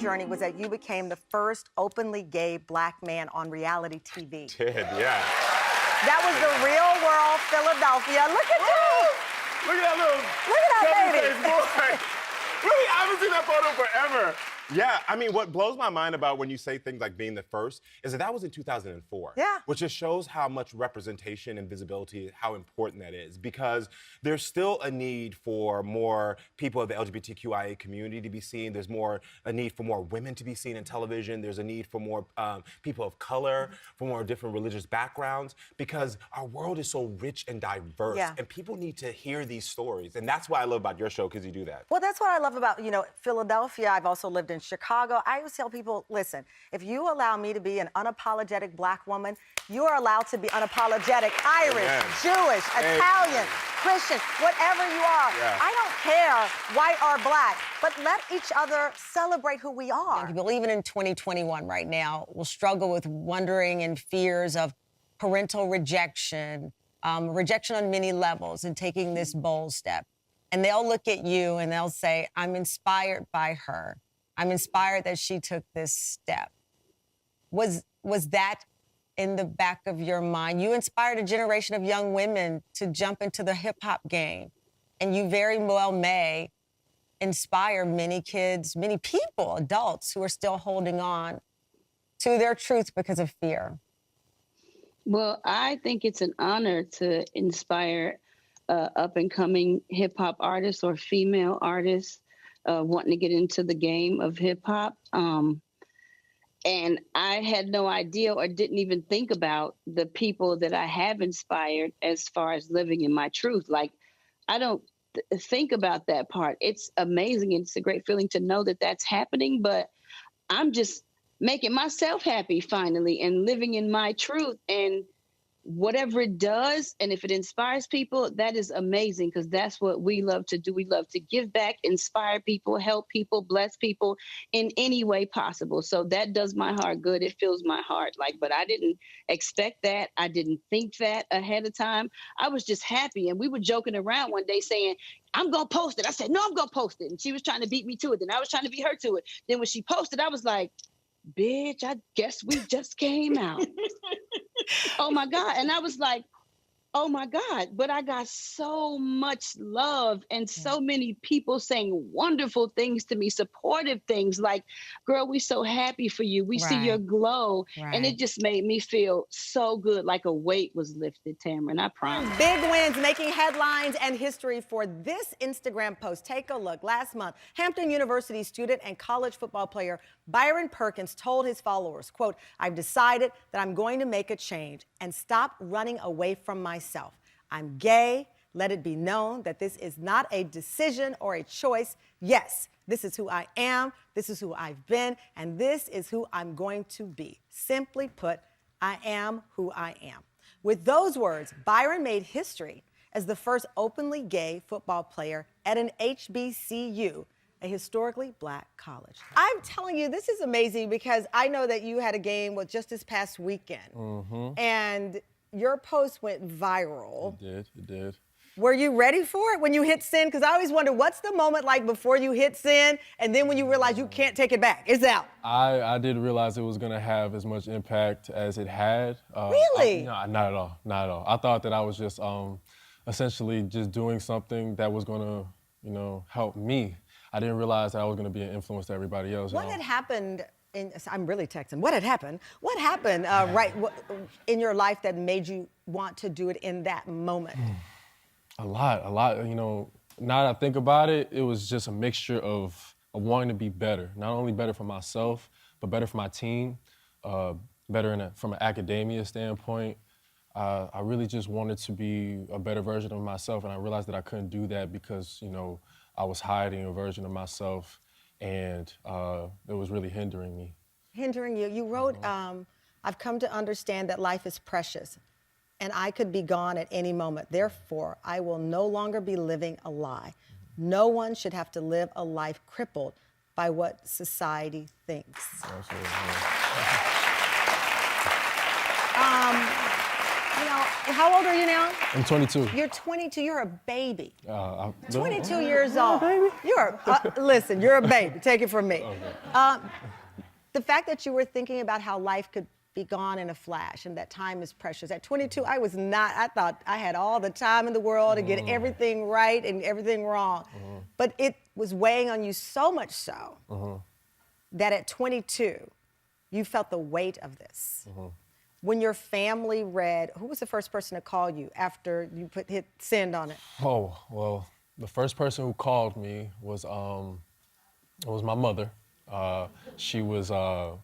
journey was that you became the first openly gay black man on reality TV. Did, yeah. That was the Real World Philadelphia. Look at you! Look at that little baby. boy. Really, I haven't seen that photo forever. Yeah, I mean, what blows my mind about when you say things like being the first is that was in 2004. Yeah. Which just shows how much representation and visibility, how important that is. Because there's still a need for more people of the LGBTQIA community to be seen. There's a need for more women to be seen in television. There's a need for more people of color, for more different religious backgrounds, because our world is so rich and diverse. Yeah. And people need to hear these stories. And that's what I love about your show, because you do that. Well, that's what I love about, Philadelphia. I've also lived in Chicago. I always tell people, listen, if you allow me to be an unapologetic black woman, you are allowed to be unapologetic Irish, Amen. Jewish, Amen. Italian, Christian, whatever you are. Yeah. I don't care, white or black, but let each other celebrate who we are. People, even in 2021 right now, will struggle with wondering and fears of parental rejection, rejection on many levels, and taking this bold step. And they'll look at you and they'll say, I'm inspired by her. I'm inspired that she took this step. Was that in the back of your mind? You inspired a generation of young women to jump into the hip-hop game. And you very well may inspire many kids, many people, adults, who are still holding on to their truth because of fear. Well, I think it's an honor to inspire up-and-coming hip-hop artists or female artists wanting to get into the game of hip-hop. And I had no idea or didn't even think about the people that I have inspired as far as living in my truth. Like, I don't think about that part. It's amazing. It's a great feeling to know that that's happening, but I'm just making myself happy finally and living in my truth. And whatever it does, and if it inspires people, that is amazing, because that's what we love to do. We love to give back, inspire people, help people, bless people in any way possible. So that does my heart good. It fills my heart. But I didn't expect that. I didn't think that ahead of time. I was just happy. And we were joking around one day saying, I'm going to post it. I said, no, I'm going to post it. And she was trying to beat me to it. Then I was trying to beat her to it. Then when she posted, I was like, bitch, I guess we just came out. Oh my God. And I was like, oh my God. But I got so much love and so many people saying wonderful things to me, supportive things like, girl, we so happy for you. We see your glow. Right. And it just made me feel so good, like a weight was lifted, Tamron, I promise. Big wins making headlines and history for this Instagram post. Take a look. Last month, Hampton University student and college football player Byron Perkins told his followers, quote, I've decided that I'm going to make a change and stop running away from myself. I'm gay. Let it be known that this is not a decision or a choice. Yes, this is who I am. This is who I've been. And this is who I'm going to be. Simply put, I am who I am. With those words, Byron made history as the first openly gay football player at an HBCU, a historically black college. I'm telling you, this is amazing, because I know that you had a game just this past weekend. And your post went viral. It did. Were you ready for it when you hit send? Because I always wonder, what's the moment like before you hit send and then when you realize you can't take it back? It's out. I didn't realize it was going to have as much impact as it had. Really? No, not at all. Not at all. I thought that I was just essentially just doing something that was going to, help me. I didn't realize that I was going to be an influence to everybody else. What had happened? I'm really texting. What had happened? What happened in your life that made you want to do it in that moment? A lot. Now that I think about it, it was just a mixture of wanting to be better. Not only better for myself, but better for my team, better from an academia standpoint. I really just wanted to be a better version of myself, and I realized that I couldn't do that because, I was hiding a version of myself, and it was really hindering me. Hindering you. You wrote, I've come to understand that life is precious, and I could be gone at any moment. Therefore, I will no longer be living a lie. No one should have to live a life crippled by what society thinks. Absolutely. How old are you now? I'm 22. You're 22. You're a baby. 22 Oh, years old. baby. Listen, you're a baby. Take it from me. Okay. The fact that you were thinking about how life could be gone in a flash and that time is precious. At 22, I was not. I thought I had all the time in the world to get everything right and everything wrong. But it was weighing on you so much so that at 22, you felt the weight of this. When your family read, who was the first person to call you after you hit send on it? Oh, well, the first person who called me was my mother. She wasn't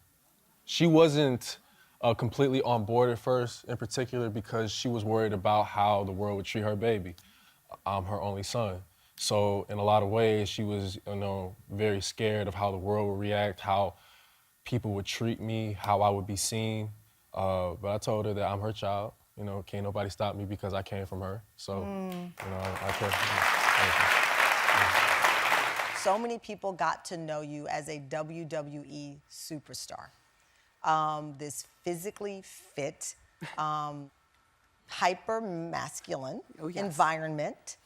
completely on board at first, in particular because she was worried about how the world would treat her baby. I'm her only son. So in a lot of ways, she was, very scared of how the world would react, how people would treat me, how I would be seen. But I told her that I'm her child. Can't nobody stop me because I came from her. So, I care for her. So many people got to know you as a WWE superstar. This physically fit, hyper masculine environment.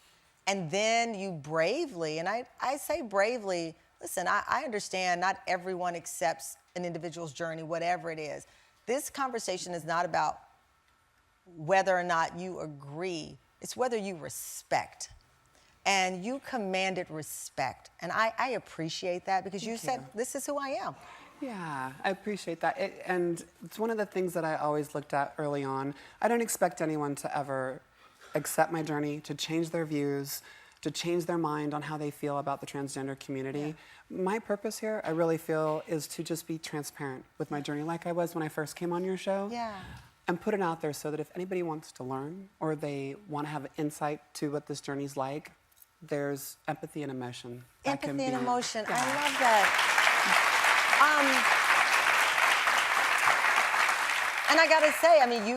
And then you bravely, and I say bravely, listen, I understand not everyone accepts an individual's journey, whatever it is. This conversation is not about whether or not you agree, it's whether you respect. And you commanded respect. And I appreciate that because you said, this is who I am. Yeah, I appreciate that. And it's one of the things that I always looked at early on. I don't expect anyone to ever accept my journey, to change their views, to change their mind on how they feel about the transgender community. My purpose here, I really feel, is to just be transparent with my journey like I was when I first came on your show. Yeah. And put it out there so that if anybody wants to learn or they want to have insight to what this journey's like, there's empathy and emotion. Empathy and emotion. I love that. And I gotta say, I mean,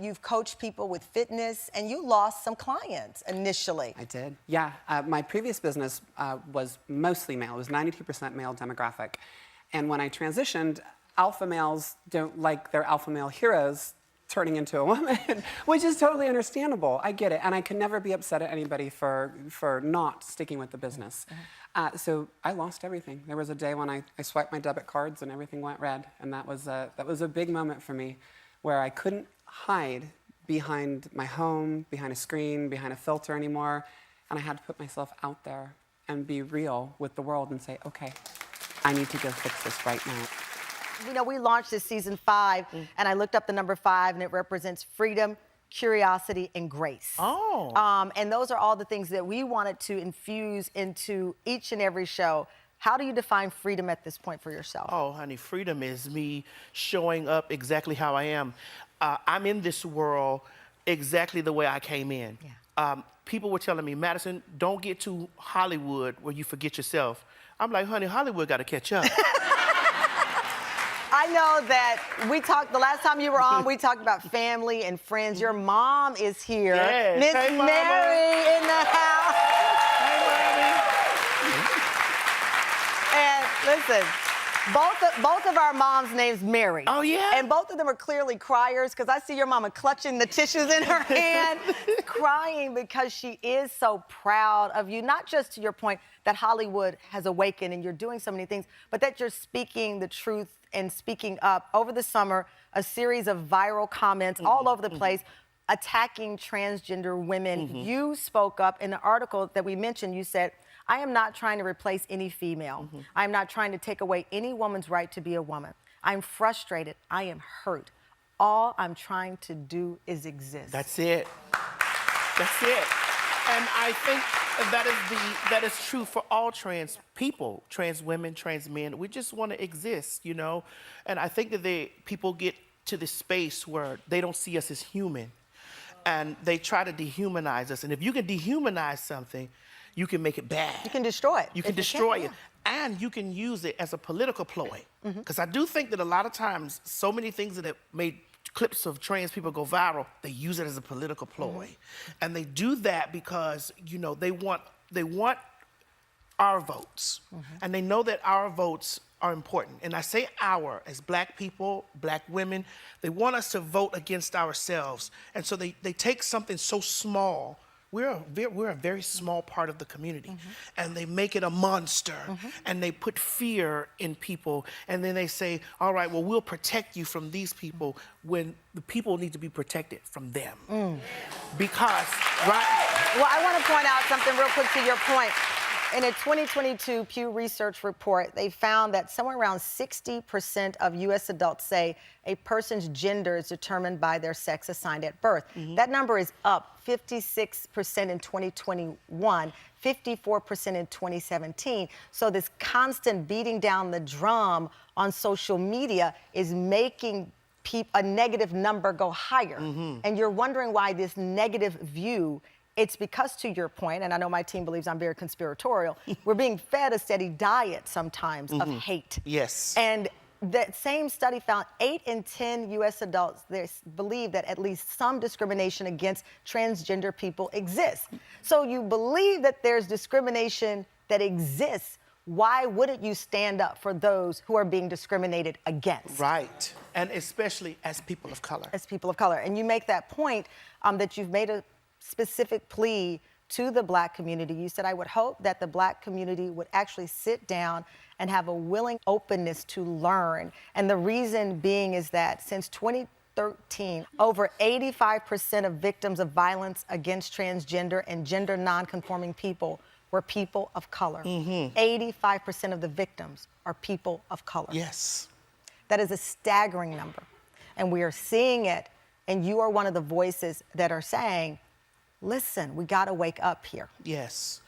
you've coached people with fitness, and you lost some clients initially. I did. Yeah. My previous business was mostly male. It was 92% male demographic. And when I transitioned, alpha males don't like their alpha male heroes turning into a woman, which is totally understandable. I get it. And I can never be upset at anybody for not sticking with the business. So I lost everything. There was a day when I swiped my debit cards and everything went red. And that was a big moment for me where I couldn't hide behind my home, behind a screen, behind a filter anymore. And I had to put myself out there and be real with the world and say, okay, I need to go fix this right now. We launched this season 5, and I looked up the number 5, and it represents freedom, curiosity, and grace. Oh. And those are all the things that we wanted to infuse into each and every show. How do you define freedom at this point for yourself? Oh, honey, freedom is me showing up exactly how I am. I'm in this world exactly the way I came in. Yeah. People were telling me, Madison, don't get to Hollywood where you forget yourself. I'm like, honey, Hollywood got to catch up. I know that the last time you were on, we talked about family and friends. Your mom is here. Yes. Miss Hey, Mama. Mary in the house. And listen, both of our moms' names Mary. Oh, yeah? And both of them are clearly criers because I see your mama clutching the tissues in her hand, crying because she is so proud of you. Not just to your point that Hollywood has awakened and you're doing so many things, but that you're speaking the truth and speaking up. Over the summer, a series of viral comments all over the place attacking transgender women. You spoke up in the article that we mentioned. You said, I am not trying to replace any female. I am not trying to take away any woman's right to be a woman. I'm frustrated. I am hurt. All I'm trying to do is exist. That's it. That's it. And I think that is true for all trans people, trans women, trans men. We just want to exist, And I think that people get to this space where they don't see us as human, and they try to dehumanize us. And if you can dehumanize something, you can make it bad. You can destroy it. You can destroy it. And you can use it as a political ploy. Because I do think that a lot of times, so many things that have made clips of trans people go viral, they use it as a political ploy. And they do that because, they want our votes. And they know that our votes are important. And I say our, as black people, black women, they want us to vote against ourselves. And so they take something so small. We're a very small part of the community. And they make it a monster. And they put fear in people. And then they say, all right, well, we'll protect you from these people when the people need to be protected from them. Because, right? Well, I want to point out something real quick to your point. In a 2022 Pew Research report, they found that somewhere around 60% of U.S. adults say a person's gender is determined by their sex assigned at birth. That number is up 56% in 2021, 54% in 2017. So this constant beating down the drum on social media is making a negative number go higher. And you're wondering why this negative view. It's because, to your point, and I know my team believes I'm very conspiratorial, we're being fed a steady diet sometimes of hate. Yes. And that same study found 8 in 10 U.S. adults believe that at least some discrimination against transgender people exists. So you believe that there's discrimination that exists. Why wouldn't you stand up for those who are being discriminated against? Right. And especially as people of color. As people of color. And you make that point that you've made a specific plea to the black community. You said, I would hope that the black community would actually sit down and have a willing openness to learn. And the reason being is that since 2013, over 85% of victims of violence against transgender and gender non-conforming people were people of color. 85% of the victims are people of color. Yes. That is a staggering number. And we are seeing it. And you are one of the voices that are saying, listen, we got to wake up here. Yes.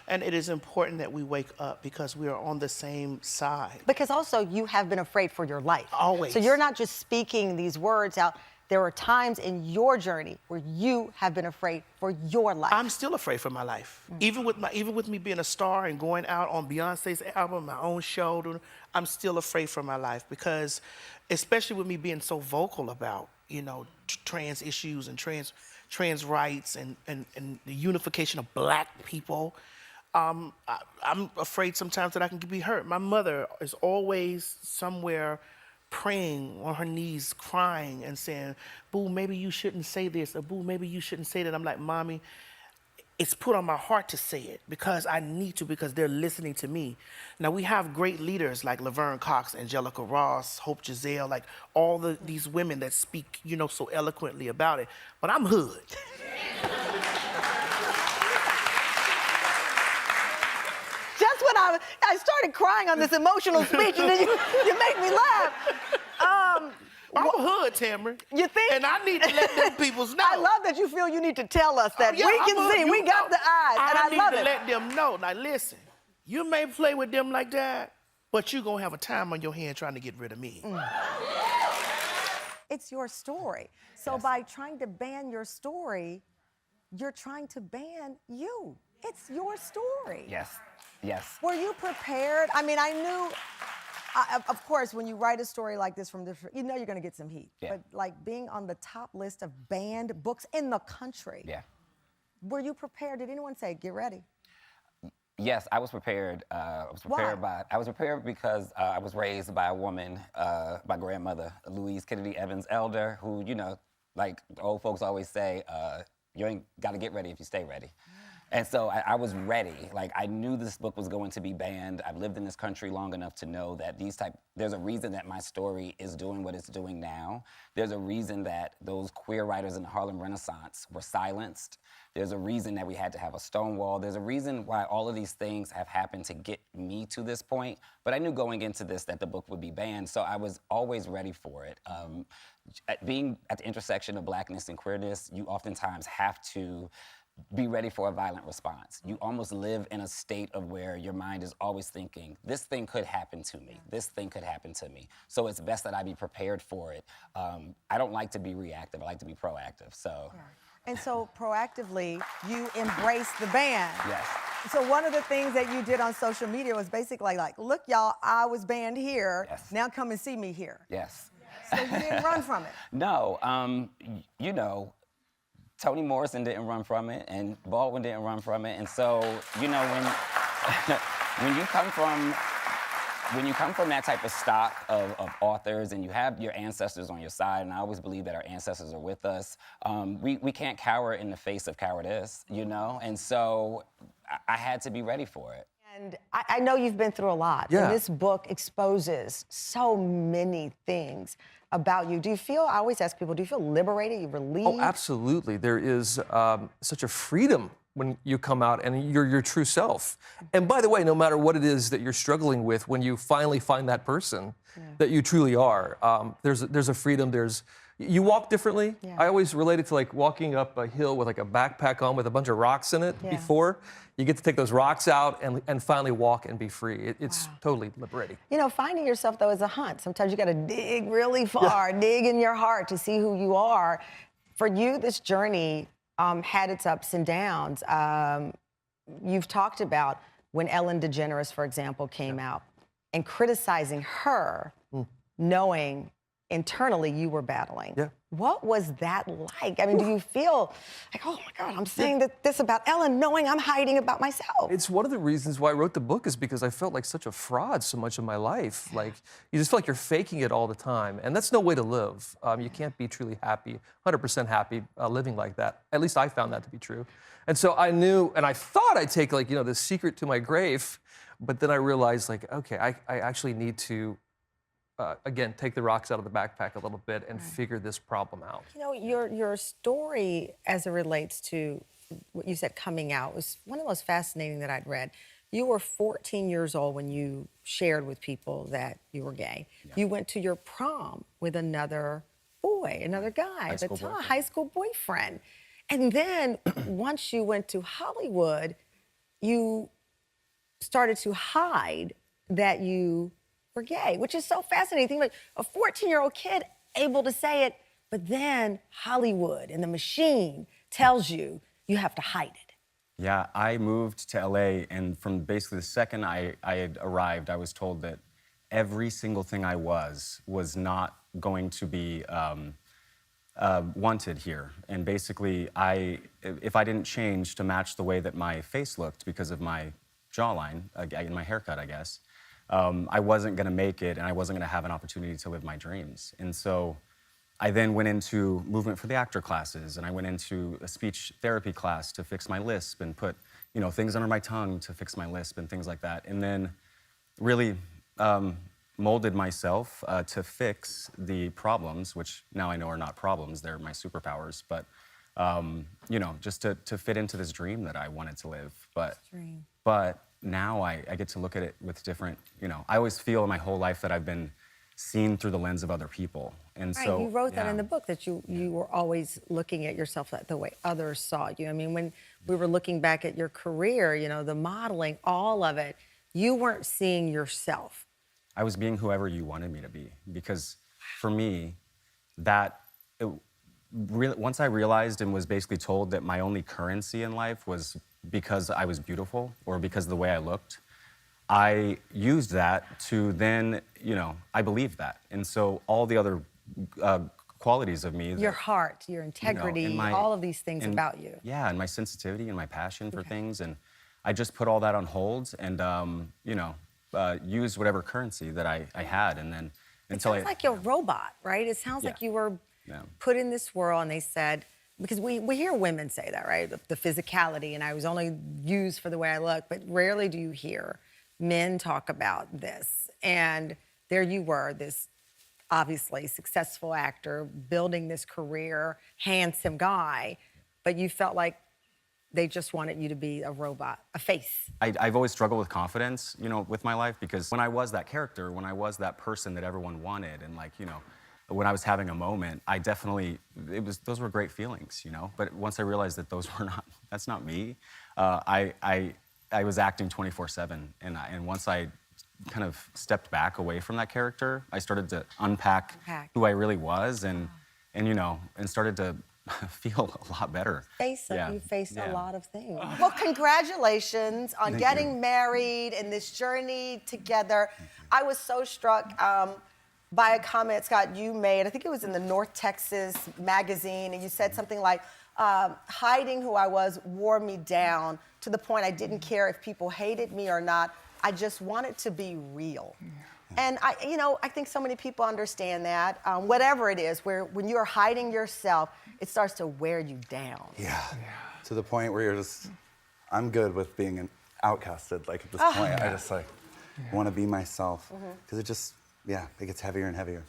And it is important that we wake up because we are on the same side. Because also you have been afraid for your life. Always. So you're not just speaking these words out. There are times in your journey where you have been afraid for your life. I'm still afraid for my life. Even with me being a star and going out on Beyonce's album, my own show, I'm still afraid for my life because, especially with me being so vocal about, trans issues and trans rights and the unification of black people, I'm afraid sometimes that I can be hurt. My mother is always somewhere praying on her knees, crying and saying, boo, maybe you shouldn't say this, or boo, maybe you shouldn't say that. I'm like, Mommy, it's put on my heart to say it because I need to, because they're listening to me. Now, we have great leaders like Laverne Cox, Angelica Ross, Hope Giselle, like all these women that speak, so eloquently about it. But I'm hood. Just when I started crying on this emotional speech, and then you make me laugh. I'm hood, Tamron. You think? And I need to let them peoples know. I love that you feel you need to tell us that. Yeah, we can see, we got the eyes, and I love need to it. let them know. Now, listen, you may play with them like that, but you're going to have a time on your hand trying to get rid of me. It's your story. So by trying to ban your story, you're trying to ban you. It's your story. Yes, yes. Were you prepared? I mean, I knew, of course, when you write a story like this from different, you're going to get some heat. Yeah. But like being on the top list of banned books in the country. Yeah. Were you prepared? Did anyone say, get ready? Yes, I was prepared. I was prepared because I was raised by a woman, my grandmother, Louise Kennedy Evans Elder, who, like the old folks always say, you ain't got to get ready if you stay ready. And so I was ready. Like, I knew this book was going to be banned. I've lived in this country long enough to know that there's a reason that my story is doing what it's doing now. There's a reason that those queer writers in the Harlem Renaissance were silenced. There's a reason that we had to have a Stonewall. There's a reason why all of these things have happened to get me to this point. But I knew going into this that the book would be banned, so I was always ready for it. Being at the intersection of blackness and queerness, you oftentimes have to be ready for a violent response. You almost live in a state of where your mind is always thinking, this thing could happen to me. This thing could happen to me. So it's best that I be prepared for it. I don't like to be reactive. I like to be proactive. So. Yeah. And so proactively, you embraced the ban. Yes. So one of the things that you did on social media was basically like, look, y'all, I was banned here. Yes. Now come and see me here. Yes. So you didn't run from it. No. Toni Morrison didn't run from it, and Baldwin didn't run from it. And so, when you come from that type of stock of authors and you have your ancestors on your side, and I always believe that our ancestors are with us, we can't cower in the face of cowardice, you know? And so I had to be ready for it. And I know you've been through a lot. Yeah. And this book exposes so many things about you. Do you feel, I always ask people, do you feel liberated, you relieved? Oh, absolutely. There is such a freedom when you come out and you're your true self. And by the way, no matter what it is that you're struggling with, when you finally find that person that you truly are, there's a freedom, you walk differently. Yeah. I always relate it to like walking up a hill with like a backpack on with a bunch of rocks in it before. You get to take those rocks out and finally walk and be free. It's totally liberating. You know, finding yourself, though, is a hunt. Sometimes you got to dig really far, dig in your heart to see who you are. For you, this journey had its ups and downs. You've talked about when Ellen DeGeneres, for example, came out and criticizing her, knowing internally you were battling. Yeah. What was that like? I mean, do you feel like, oh my God, I'm saying this about Ellen, knowing I'm hiding about myself? It's one of the reasons why I wrote the book, is because I felt like such a fraud so much of my life. Like, you just feel like you're faking it all the time. And that's no way to live. You can't be truly happy, 100% happy living like that. At least I found that to be true. And so I knew, and I thought I'd take like, the secret to my grave, but then I realized like, okay, I actually need to again, take the rocks out of the backpack a little bit and figure this problem out. You know, your story as it relates to what you said coming out was one of the most fascinating that I'd read. You were 14 years old when you shared with people that you were gay. Yeah. You went to your prom with another boy, another guy at the time, high school boyfriend. And then once you went to Hollywood, you started to hide that you were gay, which is so fascinating. Think about a 14-year-old kid able to say it, but then Hollywood and the machine tells you you have to hide it. Yeah, I moved to LA, and from basically the second I had arrived, I was told that every single thing I was not going to be wanted here. And basically, if I didn't change to match the way that my face looked because of my jawline and my haircut, I guess, I wasn't going to make it, and I wasn't going to have an opportunity to live my dreams. And so I then went into movement for the actor classes, and I went into a speech therapy class to fix my lisp and put, things under my tongue to fix my lisp and things like that. And then really molded myself to fix the problems, which now I know are not problems, they're my superpowers. But, just to fit into this dream that I wanted to live. But now I get to look at it with different, I always feel my whole life that I've been seen through the lens of other people. And right, so you wrote that in the book, that you were always looking at yourself the way others saw you. I mean, when we were looking back at your career, the modeling, all of it, you weren't seeing yourself. I was being whoever you wanted me to be, because for me, once I realized and was basically told that my only currency in life was because I was beautiful or because of the way I looked, I used that to then, I believed that. And so all the other qualities of me. Your heart, your integrity, all of these things about you. Yeah, and my sensitivity and my passion for things. And I just put all that on hold and, used whatever currency that I had. And then until it sounds like you're a robot, right? It sounds like you were put in this world and they said, because we hear women say that, right? The physicality, and I was only used for the way I look, but rarely do you hear men talk about this. And there you were, this obviously successful actor, building this career, handsome guy, but you felt like they just wanted you to be a robot, a face. I've always struggled with confidence, with my life, because when I was that character, when I was that person that everyone wanted, and when I was having a moment, I definitely, those were great feelings, But once I realized that that's not me, I was acting 24/7, and once I kind of stepped back away from that character, I started to unpack who I really was, and started to feel a lot better. You faced a lot of things. Well, congratulations on getting married and this journey together. I was so struck by a comment, Scott, you made. I think it was in the North Texas magazine, and you said something like, hiding who I was wore me down to the point I didn't care if people hated me or not. I just wanted to be real. And I think so many people understand that. Whatever it is, when you're hiding yourself, it starts to wear you down. Yeah. To the point where you're just, I'm good with being outcasted. Like at this point, I just want to be myself. Because it just, it gets heavier and heavier.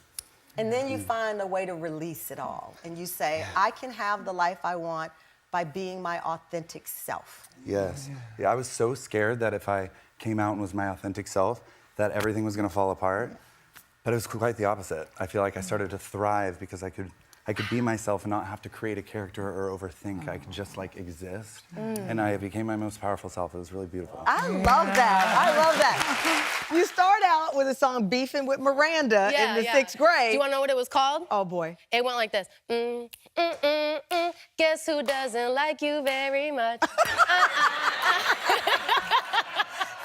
And then you find a way to release it all. And you say, I can have the life I want by being my authentic self. Yes. Yeah, I was so scared that if I came out and was my authentic self, that everything was going to fall apart. But it was quite the opposite. I feel like I started to thrive because I could be myself and not have to create a character or overthink. I could just like exist. And I became my most powerful self. It was really beautiful. I love that. I love that. You start out with a song Beefing with Miranda in the 6th grade. Do you want to know what it was called? Oh, boy. It went like this. Guess who doesn't like you very much?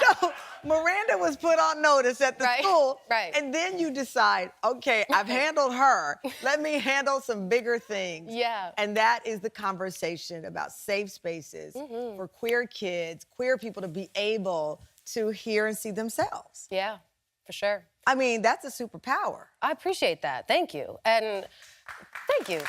So Miranda was put on notice at the school. Right. And then you decide, okay, I've handled her. Let me handle some bigger things. Yeah. And that is the conversation about safe spaces for queer kids, queer people to be able to hear and see themselves. Yeah, for sure. I mean, that's a superpower. I appreciate that. Thank you. And thank you.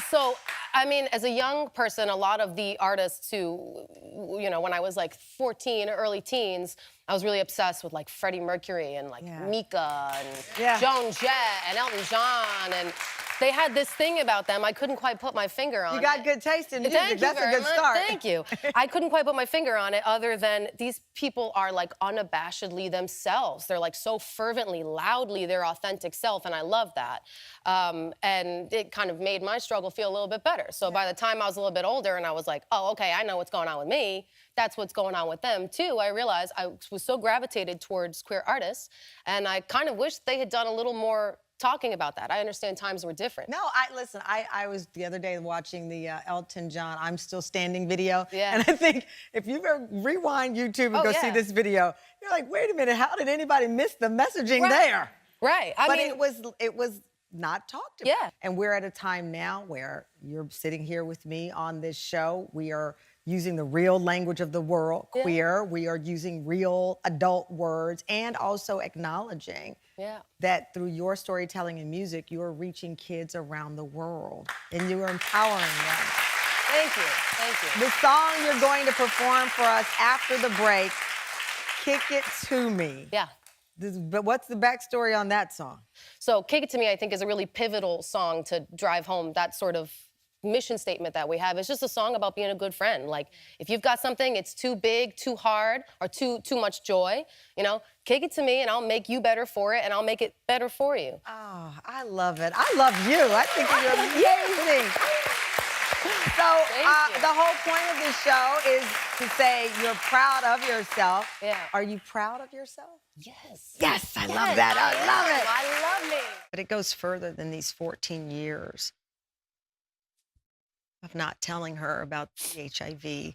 So, I mean, as a young person, a lot of the artists who, when I was like 14, early teens, I was really obsessed with like Freddie Mercury and like Mika and Joan Jett and Elton John, and they had this thing about them I couldn't quite put my finger on. You got good taste in music. Thank you That's a very good much. start. Thank you. I couldn't quite put my finger on it other than these people are like unabashedly themselves. They're like so fervently, loudly their authentic self, and I love that. And it kind of made my struggle feel a little bit better. So by the time I was a little bit older and I was like, oh, okay, I know what's going on with me. That's what's going on with them too. I realized I was so gravitated towards queer artists, and I kind of wish they had done a little more talking about that. I understand times were different. No, listen, I was the other day watching the Elton John I'm Still Standing video. Yeah. And I think if you ever rewind YouTube and go see this video, you're like, wait a minute, how did anybody miss the messaging there? Right. I mean, it was not talked about. Yeah. And we're at a time now where you're sitting here with me on this show. We are using the real language of the world, queer. We are using real adult words and also acknowledging that through your storytelling and music, you are reaching kids around the world and you are empowering them. Thank you. Thank you. The song you're going to perform for us after the break, Kick It To Me. Yeah. But what's the backstory on that song? So Kick It To Me, I think, is a really pivotal song to drive home that sort of mission statement that we have. It's just a song about being a good friend. Like, if you've got something, it's too big, too hard, or too much joy, kick it to me and I'll make you better for it and I'll make it better for you. Oh, I love it. I love you. I think you're amazing. So the whole point of this show is to say you're proud of yourself. Yeah. Are you proud of yourself? Yes. Yes, I love that. I love it. I love me. But it goes further than these 14 years of not telling her about the HIV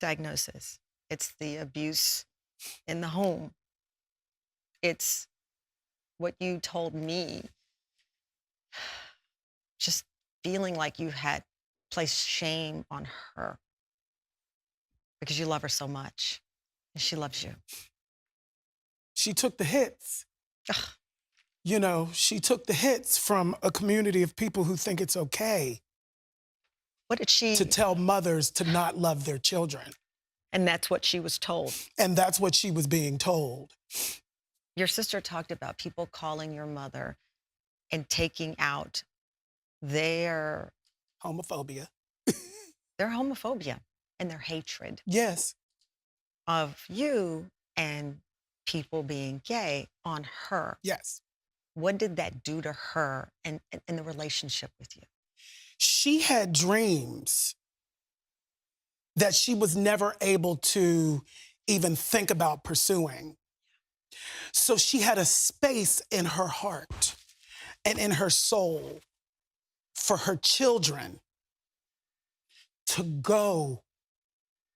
diagnosis. It's the abuse in the home. It's what you told me. Just feeling like you had placed shame on her because you love her so much and she loves you. She took the hits. Ugh. She took the hits from a community of people who think it's okay. What did she... To tell mothers to not love their children. And that's what she was told. And that's what she was being told. Your sister talked about people calling your mother and taking out their... Homophobia. Their homophobia and their hatred. Yes. Of you and people being gay on her. Yes. What did that do to her and the relationship with you? She had dreams that she was never able to even think about pursuing. So she had a space in her heart and in her soul for her children to go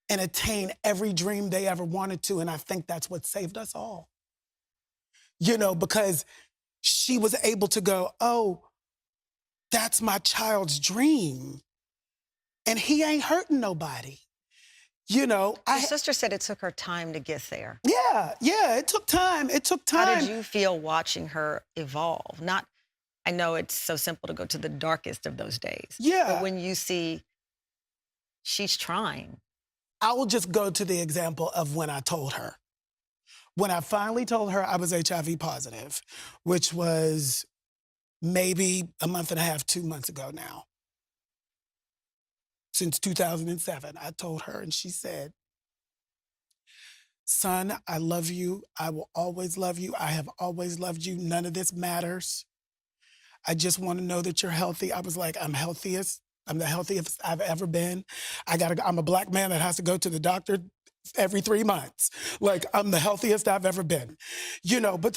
and attain every dream they ever wanted to. And I think that's what saved us all. Because she was able to go, oh, that's my child's dream. And he ain't hurting nobody. You know, Your sister said it took her time to get there. Yeah, it took time. It took time. How did you feel watching her evolve? I know it's so simple to go to the darkest of those days. Yeah. But when you see she's trying. I will just go to the example of when I told her. When I finally told her I was HIV positive, which was maybe a month and a half, 2 months ago now. Since 2007, I told her, and she said, son, I love you. I will always love you. I have always loved you. None of this matters. I just want to know that you're healthy. I was like, I'm healthiest. I'm the healthiest I've ever been. I'm a Black man that has to go to the doctor every 3 months. Like, I'm the healthiest I've ever been. You know, but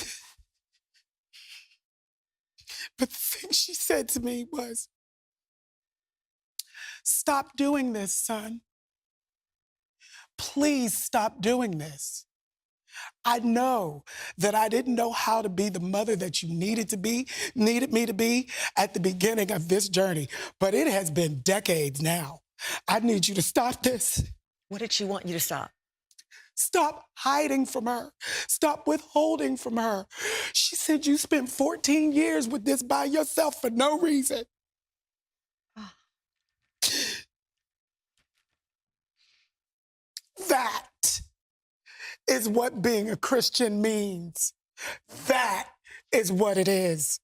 the thing she said to me was, stop doing this, son. Please stop doing this. I know that I didn't know how to be the mother that you needed me to be at the beginning of this journey, but it has been decades now. I need you to stop this. What did she want you to stop? Stop hiding from her. Stop withholding from her. She said you spent 14 years with this by yourself for no reason. That is what being a Christian means. That is what it is.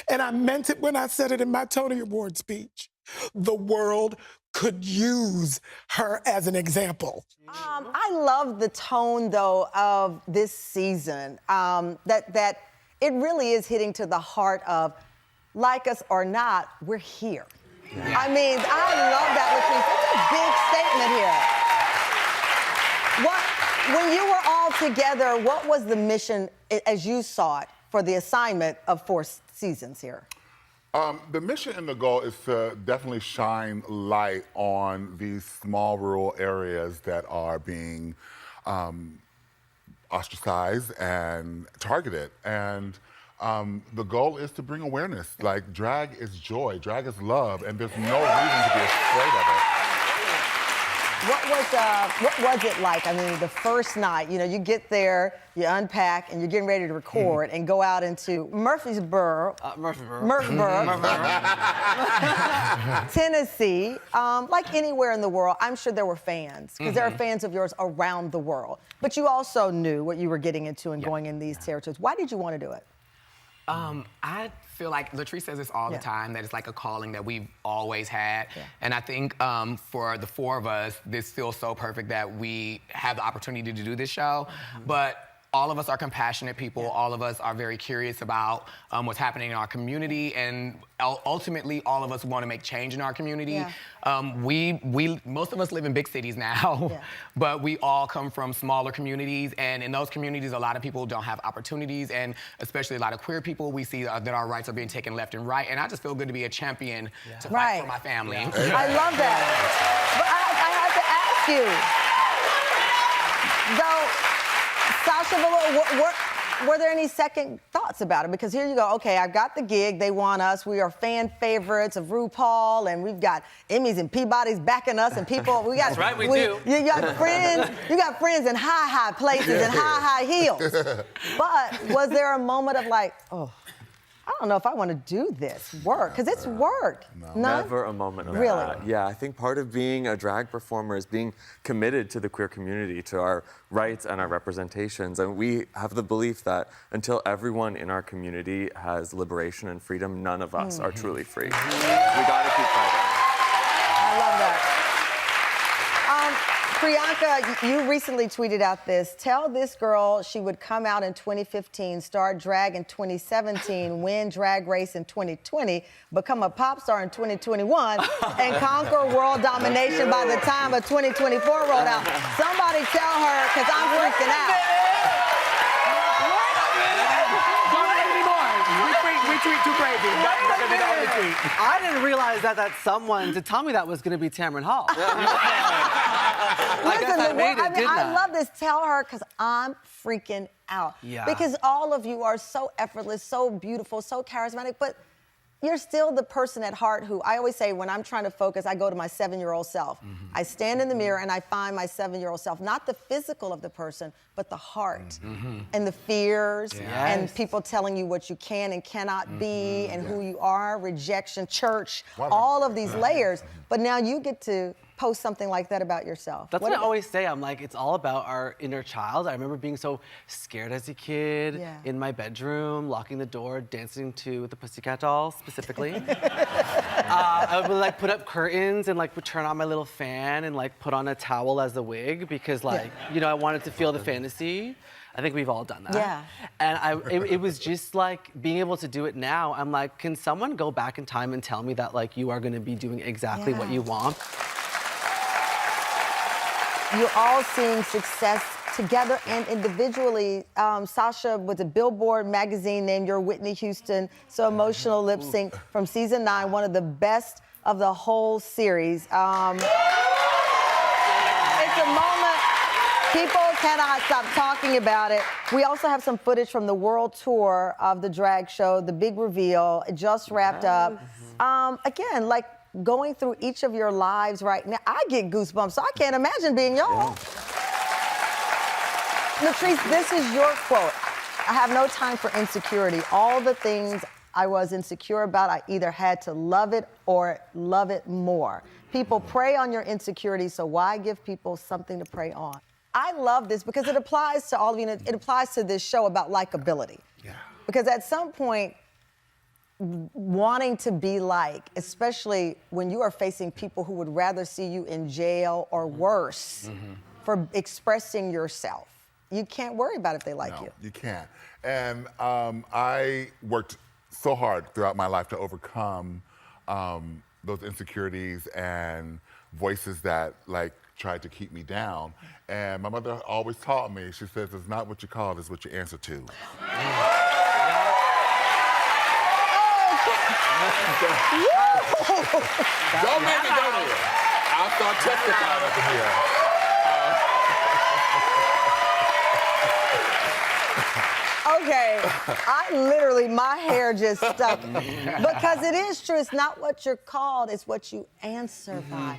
And I meant it when I said it in my Tony Award speech. The world could use her as an example. I love the tone, though, of this season, that it really is hitting to the heart of, like us or not, we're here. Yeah. I mean, I love that, Latrice. It's a big statement here. When you were all together, what was the mission, as you saw it, for the assignment of 4 seasons here? The mission and the goal is to definitely shine light on these small rural areas that are being ostracized and targeted. And the goal is to bring awareness. Like, drag is joy, drag is love, and there's no reason to be afraid of it. What was it like? I mean, the first night, you know, you get there, you unpack, and you're getting ready to record and go out into Murfreesboro, Tennessee. Like anywhere in the world, I'm sure there were fans, because there are fans of yours around the world. But you also knew what you were getting into and going in these territories. Why did you want to do it? I feel like Latrice says this all the time, that it's like a calling that we've always had. Yeah. And I think for the 4 of us, this feels so perfect that we have the opportunity to do this show. But all of us are compassionate people. All of us are very curious about what's happening in our community, and ultimately, all of us want to make change in our community. Most of us live in big cities now, but we all come from smaller communities, and in those communities, a lot of people don't have opportunities, and especially a lot of queer people. We see that our rights are being taken left and right, and I just feel good to be a champion to fight for my family. I love that. But I have to ask you, though, Sasha, were there any second thoughts about it? Because here you go, okay, I've got the gig, they want us, we are fan favorites of RuPaul, and we've got Emmys and Peabodys backing us, and people, That's right, we do. You got friends in high places and high heels. But was there a moment of like, oh, I don't know if I want to do this work, because it's work. No? Never a moment of really? that. Yeah, I think part of being a drag performer is being committed to the queer community, to our rights and our representations. And we have the belief that until everyone in our community has liberation and freedom, none of us are truly free. We gotta keep fighting. I love that. Priyanka, you recently tweeted out this. Tell this girl she would come out in 2015, start drag in 2017, win Drag Race in 2020, become a pop star in 2021, and conquer world domination by the time of 2024 rolled out. Somebody tell her, because I'm freaking out. We tweet too crazy. Not gonna be the only tweet. I didn't realize that someone to tell me that was gonna be Tamron Hall. I guess I made it, didn't I love this. Tell her, because I'm freaking out. Yeah. Because all of you are so effortless, so beautiful, so charismatic, but you're still the person at heart who, I always say when I'm trying to focus, I go to my 7-year-old self. I stand in the mirror and I find my 7-year-old self, not the physical of the person, but the heart and the fears and people telling you what you can and cannot be and who you are, rejection, church, all of these layers. But now you get to post something like that about yourself. That's what I always say. I'm like, it's all about our inner child. I remember being so scared as a kid in my bedroom, locking the door, dancing to the Pussycat Dolls specifically. I would like put up curtains and like would turn on my little fan and like put on a towel as a wig because like, you know, I wanted to feel the fantasy. I think we've all done that. Yeah. And it was just like being able to do it now. I'm like, can someone go back in time and tell me that like you are gonna be doing exactly what you want? You're all seeing success together and individually. Sasha was a Billboard magazine named your Whitney Houston So Emotional Lip Sync from season 9, one of the best of the whole series. It's a moment, people cannot stop talking about it. We also have some footage from the world tour of the drag show, the big reveal. It just wrapped up. Again, like, going through each of your lives right now, I get goosebumps, so I can't imagine being y'all. Latrice, this is your quote. I have no time for insecurity. All the things I was insecure about, I either had to love it or love it more. People prey on your insecurities, so why give people something to prey on? I love this because it applies to all of you, and it applies to this show about likability. Yeah. Because at some point, wanting to be like, especially when you are facing people who would rather see you in jail or worse for expressing yourself. You can't worry about if they like you. You can't. And I worked so hard throughout my life to overcome those insecurities and voices that like tried to keep me down. And my mother always taught me, she says, it's not what you call, it's what you answer to. Don't make me go there. I'll start testifying up in here. Okay, I literally, my hair just stuck. Because it is true, it's not what you're called, it's what you answer by.